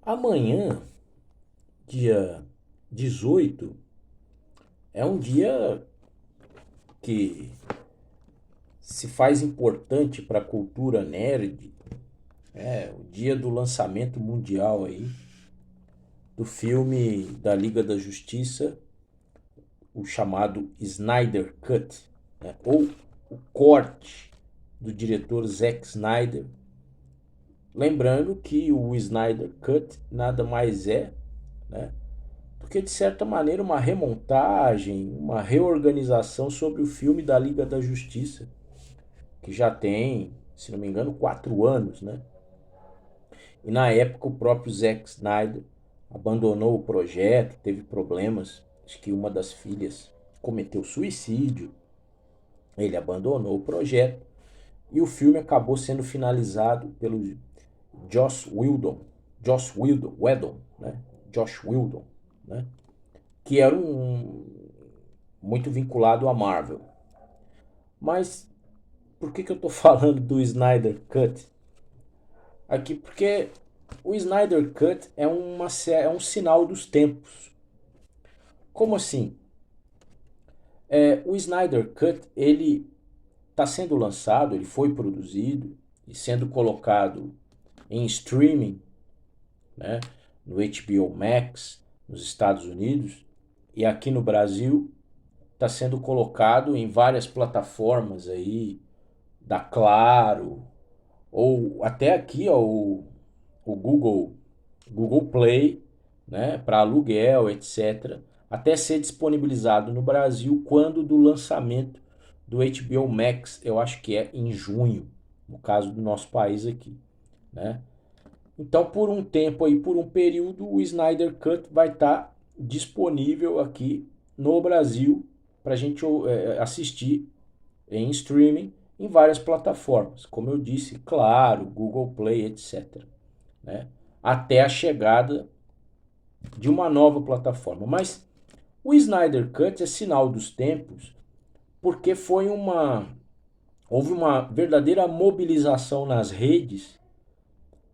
Amanhã, dia 18, é um dia que se faz importante para a cultura nerd. É o dia do lançamento mundial aí do filme da Liga da Justiça, o chamado Snyder Cut, né? Ou o corte do diretor Zack Snyder. Lembrando que o Snyder Cut nada mais é, né, porque de certa maneira uma remontagem, uma reorganização sobre o filme da Liga da Justiça, que já tem, se não me engano, 4 anos, né? E na época o próprio Zack Snyder abandonou o projeto, teve problemas, acho que uma das filhas cometeu suicídio, ele abandonou o projeto e o filme acabou sendo finalizado pelo Joss Whedon, né? Josh Whedon, né? Que era muito vinculado à Marvel. Mas por que eu estou falando do Snyder Cut aqui? Porque o Snyder Cut é um sinal dos tempos. Como assim? O Snyder Cut ele está sendo lançado, ele foi produzido e sendo colocado em streaming, né, no HBO Max nos Estados Unidos, e aqui no Brasil está sendo colocado em várias plataformas aí da Claro, ou até aqui ó, o Google Play, né, para aluguel, etc., até ser disponibilizado no Brasil quando do lançamento do HBO Max, eu acho que é em junho, no caso do nosso país aqui, né? Então, por um tempo aí, por um período, o Snyder Cut vai estar disponível aqui no Brasil para a gente assistir em streaming em várias plataformas, como eu disse, claro, Google Play, etc., né? Até a chegada de uma nova plataforma. Mas o Snyder Cut é sinal dos tempos porque houve uma verdadeira mobilização nas redes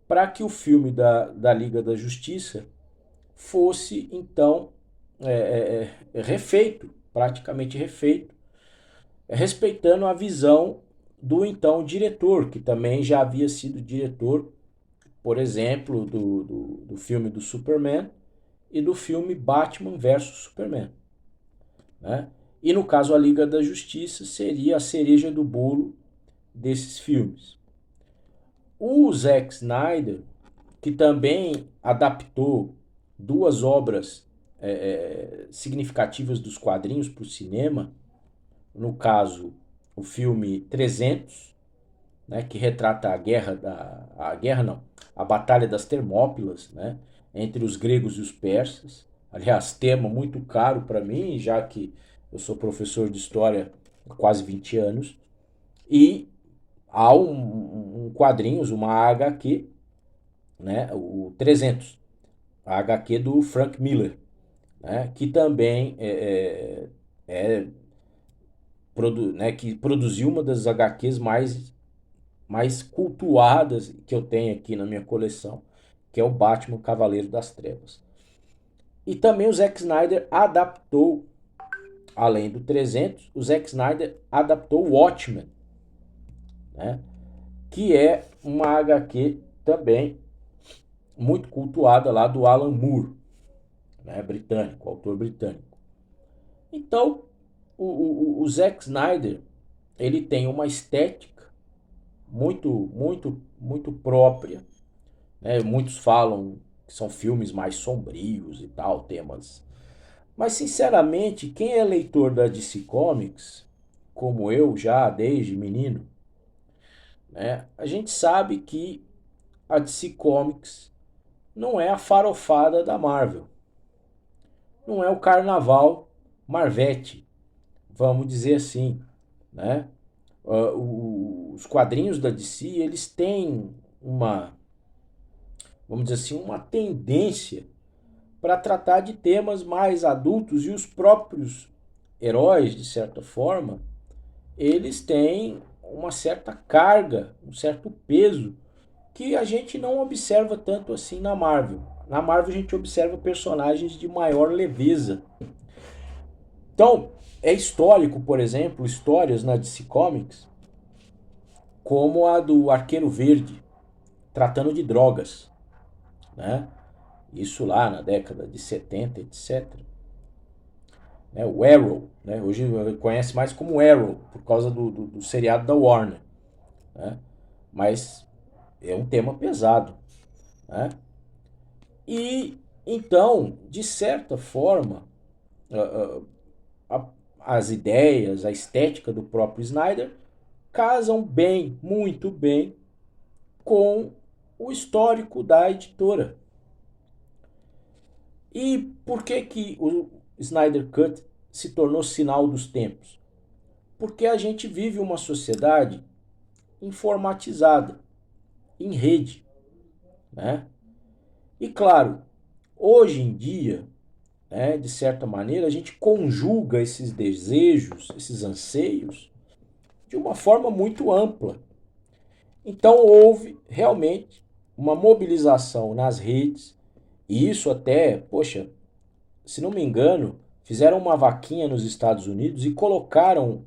para que o filme da Liga da Justiça fosse então refeito, praticamente refeito, respeitando a visão do então diretor, que também já havia sido diretor, por exemplo, do filme do Superman e do filme Batman versus Superman, né? E no caso a Liga da Justiça seria a cereja do bolo desses filmes. O Zack Snyder, que também adaptou duas obras significativas dos quadrinhos para o cinema, no caso o filme 300, né, que retrata a guerra não, a Batalha das Termópilas, né, entre os gregos e os persas. Aliás, tema muito caro para mim, já que eu sou professor de história há quase 20 anos. E há um quadrinhos, uma HQ, né, o 300, a HQ do Frank Miller, né, que também né, que produziu uma das HQs mais cultuadas que eu tenho aqui na minha coleção, que é o Batman Cavaleiro das Trevas. E também o Zack Snyder adaptou, além do 300, o Zack Snyder adaptou Watchmen, né, que é uma HQ também muito cultuada lá do Alan Moore, né, britânico, autor britânico. Então, o Zack Snyder, ele tem uma estética muito própria, né? Muitos falam que são filmes mais sombrios e tal, temas. Mas, sinceramente, quem é leitor da DC Comics, como eu já desde menino, né, a gente sabe que a DC Comics não é a farofada da Marvel. Não é o carnaval Marvete, vamos dizer assim, né? Os quadrinhos da DC, eles têm vamos dizer assim, uma tendência para tratar de temas mais adultos, e os próprios heróis, de certa forma, eles têm uma certa carga, um certo peso que a gente não observa tanto assim na Marvel. Na Marvel a gente observa personagens de maior leveza. Então, é histórico, por exemplo, histórias na DC Comics, como a do Arqueiro Verde, tratando de drogas, né? Isso lá na década de 70, etc. O Arrow, né? Hoje conhece mais como Arrow, por causa do seriado da Warner, né? Mas é um tema pesado, né? E então, de certa forma, as ideias, a estética do próprio Snyder casam bem, muito bem, com o histórico da editora. E por que o Snyder Cut se tornou sinal dos tempos? Porque a gente vive uma sociedade informatizada, em rede, né? E claro, hoje em dia, né, de certa maneira, a gente conjuga esses desejos, esses anseios, de uma forma muito ampla. Então houve realmente uma mobilização nas redes, e isso até, poxa, se não me engano, fizeram uma vaquinha nos Estados Unidos e colocaram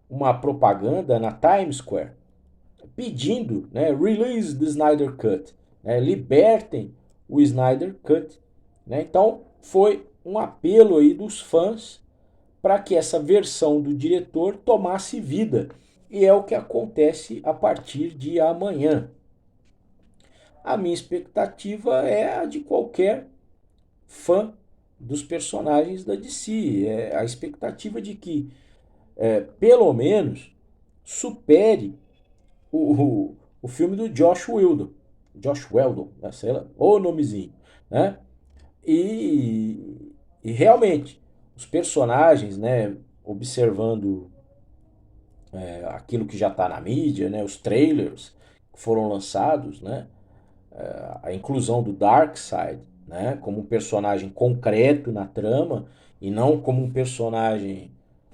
uma propaganda na Times Square pedindo, né, release the Snyder Cut, né, libertem o Snyder Cut, né? Então foi um apelo aí dos fãs para que essa versão do diretor tomasse vida, e é o que acontece a partir de amanhã. A minha expectativa é a de qualquer fã dos personagens da DC, é a expectativa de que pelo menos supere o filme do Josh Weldon, né, sei lá, o nomezinho, né? E realmente, os personagens, né, observando aquilo que já está na mídia, né, os trailers que foram lançados, né, a inclusão do Darkseid, né, como um personagem concreto na trama e não como um personagem,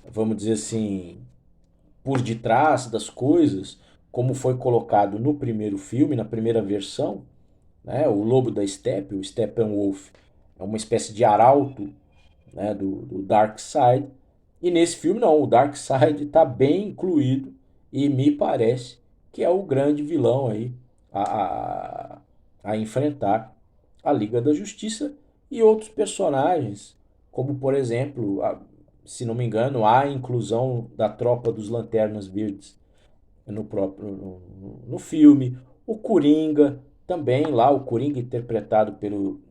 vamos dizer assim, por detrás das coisas, como foi colocado no primeiro filme, na primeira versão, né, o Lobo da Steppe, o Steppenwolf, é uma espécie de arauto, né, do Darkseid. E nesse filme não, o Darkseid está bem incluído e me parece que é o grande vilão aí a enfrentar a Liga da Justiça e outros personagens, como por exemplo, se não me engano, a inclusão da tropa dos Lanternas Verdes no próprio no filme, o Coringa também lá, o Coringa interpretado pelo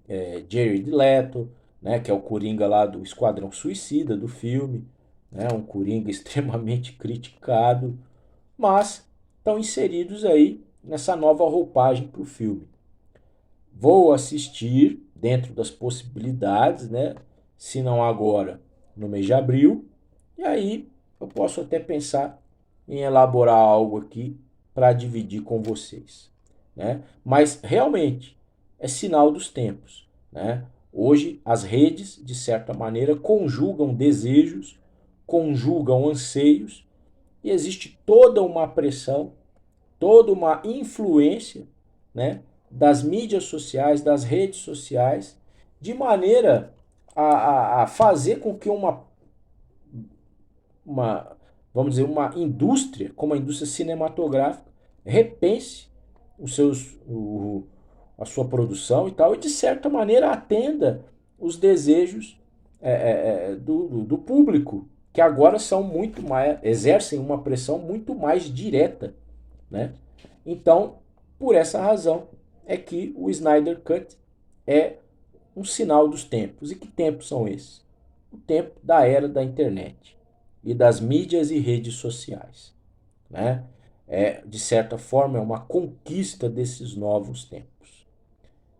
Jared Leto, né, que é o Coringa lá do Esquadrão Suicida do filme, né, um Coringa extremamente criticado, mas estão inseridos aí nessa nova roupagem para o filme. Vou assistir dentro das possibilidades, né? Se não agora, no mês de abril. E aí eu posso até pensar em elaborar algo aqui para dividir com vocês, né? Mas realmente é sinal dos tempos, né? Hoje as redes, de certa maneira, conjugam desejos, conjugam anseios e existe toda uma pressão, toda uma influência, né, das mídias sociais, das redes sociais, de maneira a fazer com que uma, vamos dizer, uma indústria, como a indústria cinematográfica, repense a sua produção e tal, e de certa maneira atenda os desejos do público, que agora são muito mais, exercem uma pressão muito mais direta, né? Então, por essa razão é que o Snyder Cut é um sinal dos tempos. E que tempos são esses? O tempo da era da internet e das mídias e redes sociais, né? De certa forma, é uma conquista desses novos tempos.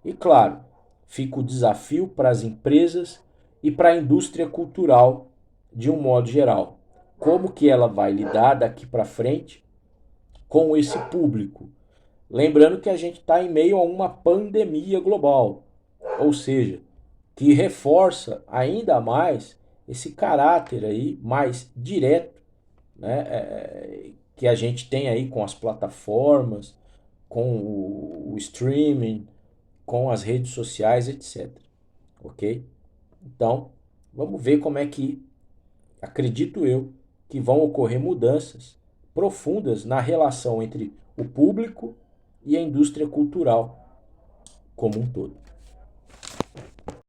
E claro, fica o desafio para as empresas e para a indústria cultural de um modo geral. Como que ela vai lidar daqui para frente com esse público? Lembrando que a gente está em meio a uma pandemia global, ou seja, que reforça ainda mais esse caráter aí mais direto, né, que a gente tem aí com as plataformas, com o streaming, com as redes sociais, etc. Ok? Então, vamos ver como é que, acredito eu, que vão ocorrer mudanças profundas na relação entre o público e a indústria cultural como um todo.